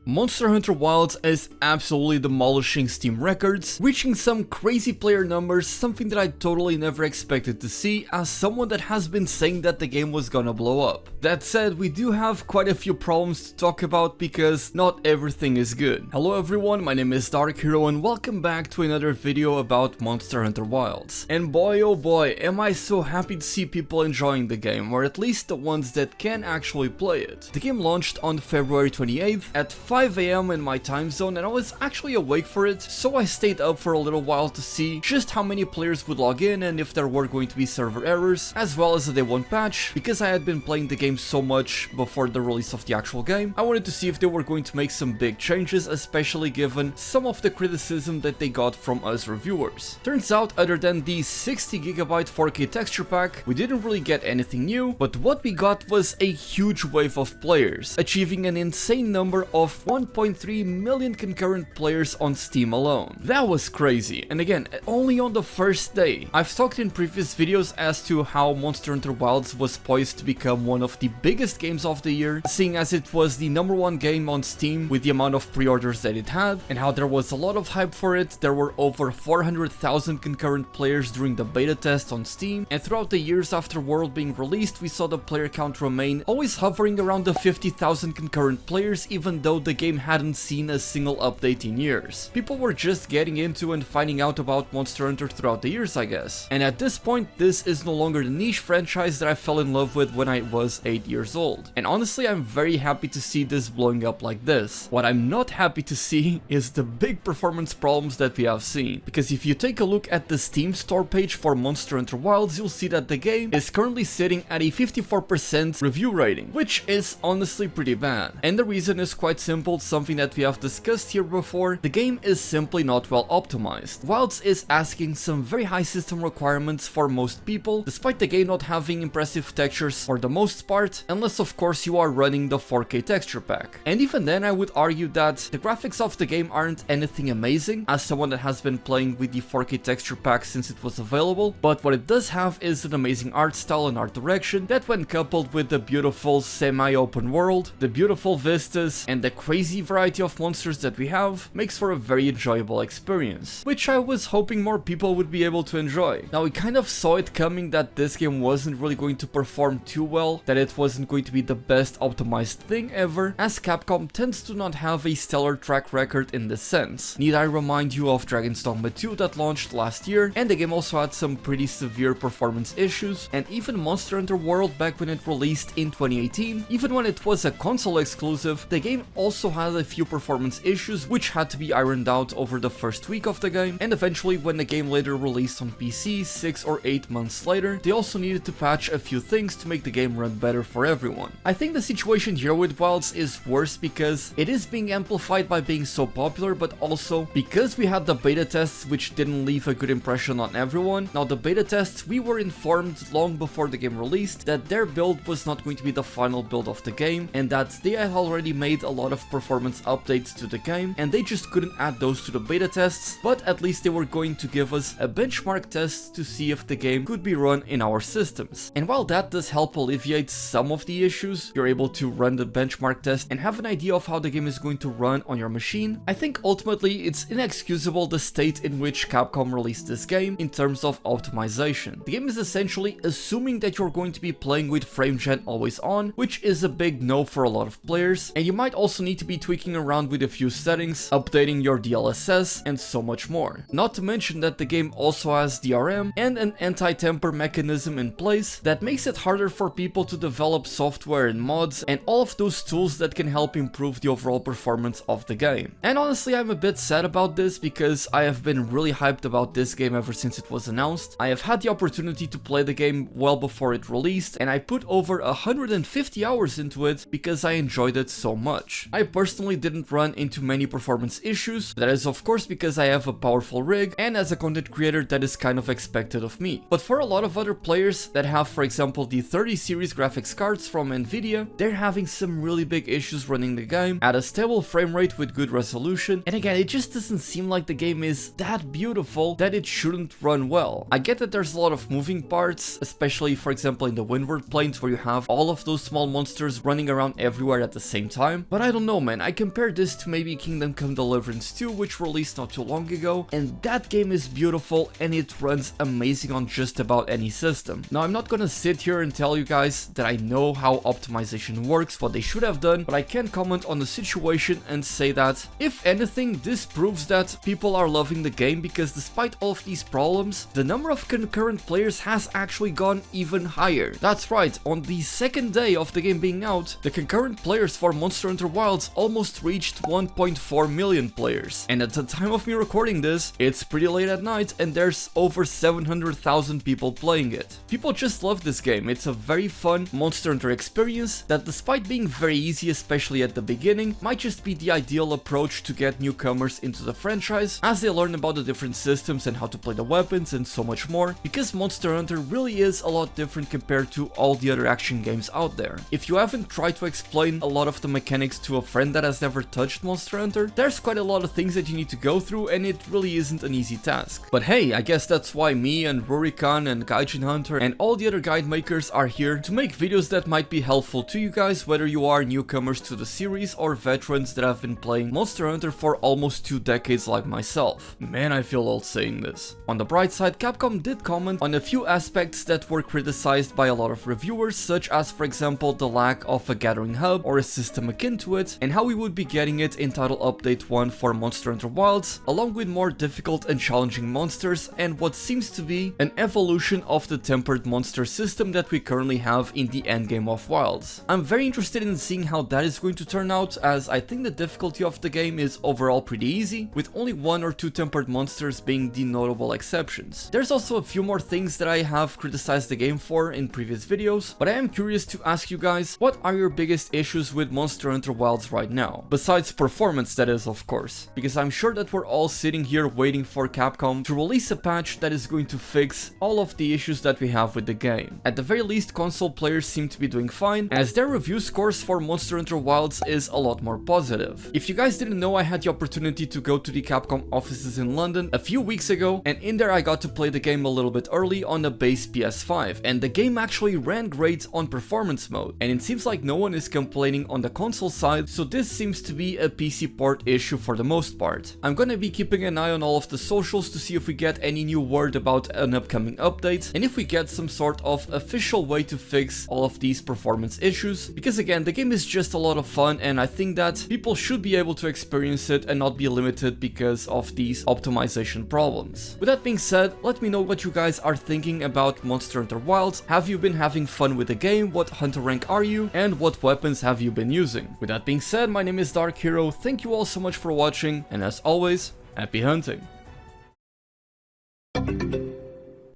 Monster Hunter Wilds is absolutely demolishing Steam records, reaching some crazy player numbers, something that I totally never expected to see as someone that has been saying that the game was gonna blow up. That said, we do have quite a few problems to talk about because not everything is good. Hello everyone, my name is Dark Hero and welcome back to another video about Monster Hunter Wilds. And boy oh boy, am I so happy to see people enjoying the game, or at least the ones that can actually play it. The game launched on February 28th at 5 AM in my time zone, and I was actually awake for it, so I stayed up for a little while to see just how many players would log in and if there were going to be server errors, as well as a day 1 patch. Because I had been playing the game so much before the release of the actual game, I wanted to see if they were going to make some big changes, especially given some of the criticism that they got from us reviewers. Turns out, other than the 60GB 4K texture pack, we didn't really get anything new, but what we got was a huge wave of players, achieving an insane number of 1.3 million concurrent players on Steam alone. That was crazy, and again, only on the first day. I've talked in previous videos as to how Monster Hunter Wilds was poised to become one of the biggest games of the year, seeing as it was the #1 game on Steam with the amount of pre-orders that it had, and how there was a lot of hype for it. There were over 400,000 concurrent players during the beta test on Steam, and throughout the years after World being released, we saw the player count remain always hovering around the 50,000 concurrent players, even though the game hadn't seen a single update in years. People were just getting into and finding out about Monster Hunter throughout the years, I guess. And at this point, this is no longer the niche franchise that I fell in love with when I was 8 years old. And honestly, I'm very happy to see this blowing up like this. What I'm not happy to see is the big performance problems that we have seen. Because if you take a look at the Steam store page for Monster Hunter Wilds, you'll see that the game is currently sitting at a 54% review rating, which is honestly pretty bad. And the reason is quite simple, something that we have discussed here before. The game is simply not well optimized. Wilds is asking some very high system requirements for most people, despite the game not having impressive textures for the most part, unless of course you are running the 4K texture pack. And even then, I would argue that the graphics of the game aren't anything amazing, as someone that has been playing with the 4K texture pack since it was available, but what it does have is an amazing art style and art direction that, when coupled with the beautiful semi-open world, the beautiful vistas, and the crazy variety of monsters that we have, makes for a very enjoyable experience, which I was hoping more people would be able to enjoy. Now, we kind of saw it coming that this game wasn't really going to perform too well, that it wasn't going to be the best optimized thing ever, as Capcom tends to not have a stellar track record in this sense. Need I remind you of Dragon's Dogma 2 that launched last year, and the game also had some pretty severe performance issues, and even Monster Hunter World back when it released in 2018, even when it was a console exclusive, the game also had a few performance issues which had to be ironed out over the first week of the game, and eventually when the game later released on PC 6 or 8 months later, they also needed to patch a few things to make the game run better for everyone. I think the situation here with Wilds is worse because it is being amplified by being so popular, but also because we had the beta tests which didn't leave a good impression on everyone. Now, the beta tests, we were informed long before the game released that their build was not going to be the final build of the game, and that they had already made a lot of performance updates to the game, and they just couldn't add those to the beta tests, but at least they were going to give us a benchmark test to see if the game could be run in our systems. And while that does help alleviate some of the issues, you're able to run the benchmark test and have an idea of how the game is going to run on your machine. I think ultimately it's inexcusable the state in which Capcom released this game in terms of optimization. The game is essentially assuming that you're going to be playing with frame gen always on, which is a big no for a lot of players, and you might also need to be tweaking around with a few settings, updating your DLSS, and so much more. Not to mention that the game also has DRM and an anti-temper mechanism in place that makes it harder for people to develop software and mods and all of those tools that can help improve the overall performance of the game. And honestly, I'm a bit sad about this because I have been really hyped about this game ever since it was announced. I have had the opportunity to play the game well before it released, and I put over 150 hours into it because I enjoyed it so much. I personally didn't run into many performance issues. That is of course because I have a powerful rig, and as a content creator that is kind of expected of me. But for a lot of other players that have, for example, the 30 series graphics cards from Nvidia, they're having some really big issues running the game at a stable frame rate with good resolution, and again, it just doesn't seem like the game is that beautiful that it shouldn't run well. I get that there's a lot of moving parts, especially for example in the Windward Plains where you have all of those small monsters running around everywhere at the same time, but I don't know man, I compared this to maybe Kingdom Come Deliverance 2, which released not too long ago, and that game is beautiful and it runs amazing on just about any system. Now I'm not gonna sit here and tell you guys that I know how optimization works, what they should have done, but I can comment on the situation and say that, if anything, this proves that people are loving the game, because despite all of these problems, the number of concurrent players has actually gone even higher. That's right, on the second day of the game being out, the concurrent players for Monster Hunter Wilds almost reached 1.4 million players. And at the time of me recording this, it's pretty late at night and there's over 700,000 people playing it. People just love this game. It's a very fun Monster Hunter experience that, despite being very easy, especially at the beginning, might just be the ideal approach to get newcomers into the franchise as they learn about the different systems and how to play the weapons and so much more, because Monster Hunter really is a lot different compared to all the other action games out there. If you haven't tried to explain a lot of the mechanics to a friend that has never touched Monster Hunter, there's quite a lot of things that you need to go through and it really isn't an easy task. But hey, I guess that's why me and Rurikan and Gaijin Hunter and all the other guide makers are here to make videos that might be helpful to you guys, whether you are newcomers to the series or veterans that have been playing Monster Hunter for almost 2 decades like myself. Man, I feel old saying this. On the bright side, Capcom did comment on a few aspects that were criticized by a lot of reviewers, such as for example the lack of a gathering hub or a system akin to it, and how we would be getting it in Title Update 1 for Monster Hunter Wilds, along with more difficult and challenging monsters and what seems to be an evolution of the tempered monster system that we currently have in the endgame of Wilds. I'm very interested in seeing how that is going to turn out, as I think the difficulty of the game is overall pretty easy, with only 1 or 2 tempered monsters being the notable exceptions. There's also a few more things that I have criticized the game for in previous videos, but I am curious to ask you guys, what are your biggest issues with Monster Hunter Wilds right now? Besides performance, that is, of course, because I'm sure that we're all sitting here waiting for Capcom to release a patch that is going to fix all of the issues that we have with the game. At the very least, console players seem to be doing fine, as their review scores for Monster Hunter Wilds is a lot more positive. If you guys didn't know, I had the opportunity to go to the Capcom offices in London a few weeks ago, and in there I got to play the game a little bit early on a base PS5, and the game actually ran great on performance mode, and it seems like no one is complaining on the console side, so this seems to be a PC port issue for the most part. I'm gonna be keeping an eye on all of the socials to see if we get any new word about an upcoming update, and if we get some sort of official way to fix all of these performance issues, because again, the game is just a lot of fun and I think that people should be able to experience it and not be limited because of these optimization problems. With that being said, let me know what you guys are thinking about Monster Hunter Wilds. Have you been having fun with the game? What hunter rank are you? And what weapons have you been using? With that being said, my name is Dark Hero, thank you all so much for watching, and as always, happy hunting!